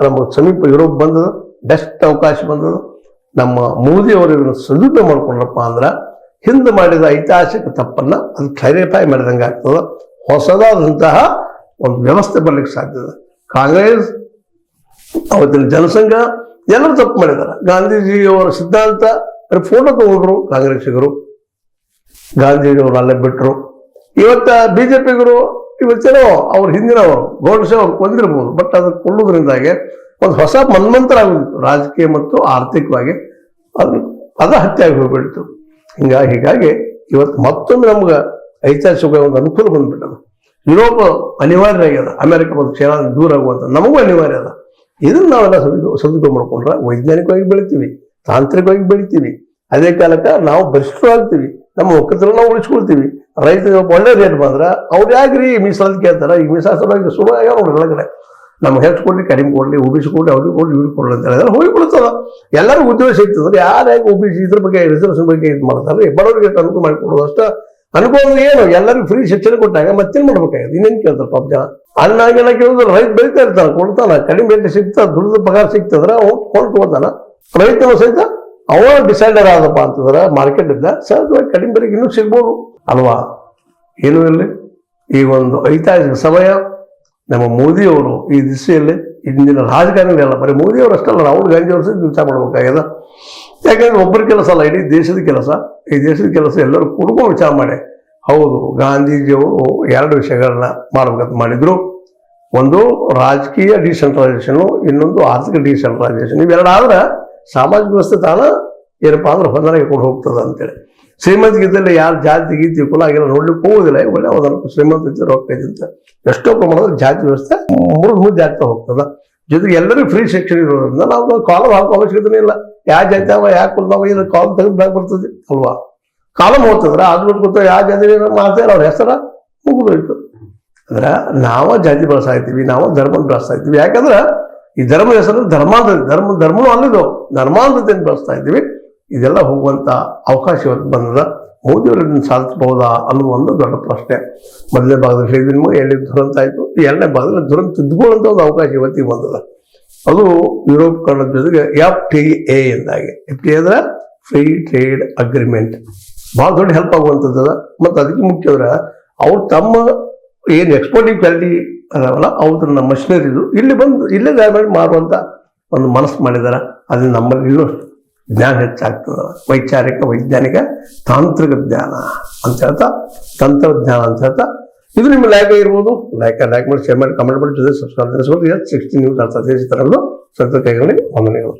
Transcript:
ನಮಗೆ ಸಮೀಪ ಯುರೋಪ್ ಬಂದದ, ಬೆಸ್ಟ್ ಅವಕಾಶ ಬಂದದ. ನಮ್ಮ ಮೋದಿ ಅವರು ಇದನ್ನು ಸದುಪಯೋಗ ಮಾಡ್ಕೊಂಡ್ರಪ್ಪ ಅಂದ್ರೆ ಹಿಂದೆ ಮಾಡಿದ ಐತಿಹಾಸಿಕ ತಪ್ಪನ್ನ ಅದು ಕ್ಲಾರಿಫೈ ಮಾಡಿದಂಗೆ ಆಗ್ತದೆ. ಹೊಸದಾದಂತಹ ಒಂದು ವ್ಯವಸ್ಥೆ ಬರ್ಲಿಕ್ಕೆ ಸಾಧ್ಯದ. ಕಾಂಗ್ರೆಸ್ ಅವತ್ತಿನ ಜನಸಂಘ ಎಲ್ಲರೂ ತಪ್ಪು ಮಾಡಿದ್ದಾರೆ. ಗಾಂಧೀಜಿಯವರ ಸಿದ್ಧಾಂತ ಫೋಟೋ ತಗೊಂಡ್ರು ಕಾಂಗ್ರೆಸ್ಸಿಗರು, ಗಾಂಧೀಜಿಯವರು ಅಲ್ಲೇ ಬಿಟ್ಟರು. ಇವತ್ತ ಬಿಜೆಪಿಗರು ಇವತ್ತೇನೋ ಅವ್ರ ಹಿಂದಿನವರು ಗೋಡ್ಸೆ ಅವ್ರು ಕೊಂದಿರ್ಬೋದು, ಬಟ್ ಅದನ್ನು ಕೊಳ್ಳೋದ್ರಿಂದಾಗೆ ಒಂದು ಹೊಸ ಮನ್ಮಂತ್ರ ಆಗೋದಿತ್ತು ರಾಜಕೀಯ ಮತ್ತು ಆರ್ಥಿಕವಾಗಿ. ಅದು ಹತ್ಯೆ ಆಗಿ ಹೋಗ್ಬಿಡ್ತು. ಹೀಗಾಗಿ ಇವತ್ತು ಮತ್ತೊಮ್ಮೆ ನಮ್ಗೆ ಐತಿಹಾಸಿಕ ಒಂದು ಅನುಕೂಲ ಬಂದ್ಬಿಟ್ಟದ. ಯುರೋಪ್ ಅನಿವಾರ್ಯ ಆಗ್ಯದ, ಅಮೆರಿಕ ಮತ್ತು ಚೈನಾ ದೂರ ಆಗುವಂತ ನಮಗೂ ಅನಿವಾರ್ಯ ಅದ. ಇದನ್ನ ನಾವೆಲ್ಲ ಸದುಪಯೋಗ ಮಾಡ್ಕೊಂಡ್ರೆ ವೈಜ್ಞಾನಿಕವಾಗಿ ಬೆಳಿತೀವಿ, ತಾಂತ್ರಿಕವಾಗಿ ಬೆಳಿತೀವಿ. ಅದೇ ಕಾಲಕ್ಕೆ ನಾವು ಬಲಿಷ್ಠರಾಗ್ತೀವಿ, ನಮ್ಮ ಒಕ್ಕತ್ರ ನಾವು ಉಳಿಸ್ಕೊಳ್ತೀವಿ. ರೈತರಿಗೆ ಒಳ್ಳೆ ರೇಟ್ ಬಂದ್ರೆ ಅವ್ರು ಯಾಕ್ರಿ ಮೀಸಲಾತಿ ಕೇಳ್ತಾರ? ಈಗ ಮೀಸಲಾತಿ ಶುರು ಆಗ್ಯಾವ ನೋಡ್ರಿ ಎಲ್ಲ ಕಡೆ. ನಮ್ಗೆ ಹೆಚ್ಚು ಕೊಡ್ಲಿ, ಕಡಿಮೆ ಕೊಡ್ಲಿ, ಒಬಿಸಿ ಕೊಡ್ಲಿ, ಅವ್ರಿಗೆ ಕೊಡ್ಲಿ, ಇವ್ರಿಗೆ ಕೊಡ್ಲಿ ಅಂತ ಹೇಳಿದ್ರೆ ಹೋಗಿಬಿಡ್ತದ. ಎಲ್ಲರಿಗೂ ಉದ್ಯೋಗ ಸಿಗ್ತದೆ. ಯಾರ್ಯಾಕೆ ಒಬಿಸಿ ಇದ್ರ ಬಗ್ಗೆ ರಿಸರ್ವೇಷನ್ ಬಗ್ಗೆ ಇದು ಮಾಡ್ತಾರೆ? ಬಡವರಿಗೆ ಅನುಕೂಲ ಮಾಡಿಕೊಡೋದು ಅಷ್ಟ ಅನುಕೂಲ. ಏನು ಎಲ್ಲರಿಗೂ ಫ್ರೀ ಶಿಕ್ಷಣ ಕೊಟ್ಟಾಗ ಮತ್ತೇನ್ ಮಾಡ್ಬೇಕಾಗಿದೆ? ಇನ್ನೇನು ಕೇಳ್ತಾರೆ ಪಾಪ ಜನ. ಅಣ್ಣಾಗೆಲ್ಲ ಕೇಳಿದ್ರೆ ರೈತ ಬೆಳಿತಾ ಇರ್ತಾನೆ, ಕೊಡ್ತಾನ, ಕಡಿಮೆ ರೇಟ್ ಸಿಗ್ತದೆ, ದುಡ್ಡು ಪಗಾರ ಸಿಗ್ತದ್ರ ಅವ್ನು ಕೊಂಡು ತಗೋತಾನ. ರೈತನ ಸಹಿತ ಅವ ಡಿಸೈಡರ್ ಆದಪ್ಪ ಅಂತಂದ್ರೆ ಮಾರ್ಕೆಟ್ ಇದ್ದ ಸಹಜವಾಗಿ ಕಡಿಮೆ ಬೆಲೆಗೆ ಇನ್ನೂ ಸಿಗ್ಬೋದು ಅಲ್ವಾ? ಏನೂ ಇರಲಿ. ಈ ಒಂದು ಐತಿಹಾಸಿಕ ಸಮಯ ನಮ್ಮ ಮೋದಿಯವರು ಈ ದಿಸೆಯಲ್ಲಿ ಇಂದಿನ ರಾಜಕಾರಣಿಗಳೆಲ್ಲ ಬರೀ ಮೋದಿಯವರು ಅಷ್ಟಲ್ಲ, ರಾಹುಲ್ ಗಾಂಧಿ ಅವರು ಸಹ ವಿಚಾರ ಮಾಡ್ಬೇಕಾಗ್ಯದ. ಯಾಕಂದ್ರೆ ಒಬ್ಬರ ಕೆಲಸ ಅಲ್ಲ, ಇಡೀ ದೇಶದ ಕೆಲಸ. ಈ ದೇಶದ ಕೆಲಸ ಎಲ್ಲರೂ ಕುಡ್ಕೊಂಡು ವಿಚಾರ ಮಾಡಿ. ಹೌದು, ಗಾಂಧೀಜಿಯವರು 2 ವಿಷಯಗಳನ್ನ ಮಾಡ್ಬೇಕಂತ ಮಾಡಿದ್ರು. ಒಂದು ರಾಜಕೀಯ ಡಿಸೆಂಟ್ರಲೈಸೇಷನ್, ಇನ್ನೊಂದು ಆರ್ಥಿಕ ಡಿಸೆಂಟ್ರಲೈಸೇಷನ್. ಇವೆರಡು ಆದ್ರೆ ಸಾಮಾಜಿಕ ವ್ಯವಸ್ಥೆ ತಾನ ಏನಪ್ಪಾ ಅಂದ್ರೆ ಹೊಂದಾಣಿಕೆ ಕೊಂಡು ಹೋಗ್ತದ ಅಂತೇಳಿ. ಶ್ರೀಮಂತಿಗಿದ್ದಲ್ಲಿ ಯಾರು ಜಾತಿ ಗೀತಿ ಕುಲ ಆಗಿಲ್ಲ ನೋಡ್ಲಿಕ್ಕೆ ಹೋಗೋದಿಲ್ಲ. ಒಳ್ಳೆ ಹೋದನ್ನು ಶ್ರೀಮಂತ ಇದ್ದರೆ ರೊಕ್ಕ ಇದ್ದಂತ ಎಷ್ಟೋ ಪ್ರಮಾಣದ ಜಾತಿ ವ್ಯವಸ್ಥೆ ಮುರಿದು ಆಗ್ತಾ ಹೋಗ್ತದ. ಜೊತೆಗೆ ಎಲ್ಲರಿಗೂ ಫ್ರೀ ಶಿಕ್ಷಣ ಇರೋದ್ರಿಂದ ನಾವು ಕಾಲಮ್ ಹಾಕೋ ಅವಶ್ಯಕತೆ ಇಲ್ಲ. ಯಾವ ಜಾತಿ ಅವ ಯಾಕೆ ಕುಲ್ದಾವ ಇದು ಕಾಲಮ್ ತೆಗೆದು ಬ್ಯಾಗ್ ಬರ್ತದೆ ಅಲ್ವಾ? ಕಾಲಮ್ ಹೋಗ್ತದ್ರೆ ಅದು ಗೊತ್ತ ಯಾವ ಜಾತಿ ಮಾಡ್ತಾರೆ ಅವ್ರ ಹೆಸರ ಮುಗಿದೋಯ್ತು. ಅಂದ್ರೆ ನಾವು ಜಾತಿ ಬಳಸ್ತಾ ಇದ್ದೀವಿ, ನಾವು ಧರ್ಮ ಬಳಸ್ತಾ ಇದ್ದೀವಿ. ಯಾಕಂದ್ರೆ ಈ ಧರ್ಮ ಹೆಸರು ಧರ್ಮನೂ ಅಲ್ಲಿದು ಧರ್ಮಾಂಧತೆಯನ್ನು ಬಳಸ್ತಾ ಇದ್ದೀವಿ. ಇದೆಲ್ಲ ಹೋಗುವಂತ ಅವಕಾಶ ಇವತ್ತು ಬಂದದ. ಮೋದಿಯವರು ಇದನ್ನು ಸಾಧಿಸಬಹುದಾ ಅನ್ನೋ ಒಂದು ದೊಡ್ಡ ಪ್ರಶ್ನೆ. ಮೊದಲನೇ ಭಾಗದಲ್ಲಿ ಹೇಳಿದ ನಿಮಗೆ ಎಲ್ಲಿ ದುರಂತ ಆಯಿತು, ಈ 2ನೇ ಭಾಗದಲ್ಲಿ ದುರಂತ ತಿದ್ದುಕೊಳ್ಳುವಂಥ ಒಂದು ಅವಕಾಶ ಇವತ್ತಿಗೆ ಬಂದದ. ಅದು ಯುರೋಪ್ ಕಂಡ ಜೊತೆಗೆ FTA ಎಂದಾಗೆ. FTA ಅಂದ್ರೆ ಫ್ರೀ ಟ್ರೇಡ್ ಅಗ್ರಿಮೆಂಟ್. ಭಾಳ ದೊಡ್ಡ ಹೆಲ್ಪ್ ಆಗುವಂಥದ್ದು. ಮತ್ತು ಅದಕ್ಕೆ ಮುಖ್ಯ ಅಂದ್ರೆ ಅವ್ರು ತಮ್ಮ ಏನು ಎಕ್ಸ್ಪೋರ್ಟಿಂಗ್ ಕ್ವಾಲಿಟಿ ಅದಾವಲ್ಲ ಅವ್ರನ್ನ ಮಷಿನರಿದು ಇಲ್ಲೇ ಇಲ್ಲೇ ಗಾರ್ಮೆಂಟ್ ಮಾರುವಂತ ಒಂದು ಮನಸ್ಸು ಮಾಡಿದಾರೆ. ಅದರಿಂದ ನಮ್ಮಲ್ಲಿ ಇನ್ನೂ ಜ್ಞಾನ ಹೆಚ್ಚಾಗ್ತದೆ. ವೈಚಾರಿಕ, ವೈಜ್ಞಾನಿಕ, ತಾಂತ್ರಿಕ ಜ್ಞಾನ ಅಂತ ಹೇಳ್ತಾ, ತಂತ್ರಜ್ಞಾನ ಅಂತ ಹೇಳ್ತಾ. ಇದು ನಿಮ್ಮ ಲೈಕ್ ಆಗಿರ್ಬೋದು. ಲೈಕ್ ಮಾಡಿ, ಶೇರ್ ಮಾಡಿ, ಕಮೆಂಟ್ ಮಾಡಿ, ಜೊತೆ ಸಬ್ಸ್ಕ್ರೈಬ್ 16 ನ್ಯೂಸ್ ಅರ್ಥ ದೇಶ ತರಗಳು ಸತ್ಯ ಕೈಗಳಲ್ಲಿ ವಂದನೆಗಳು.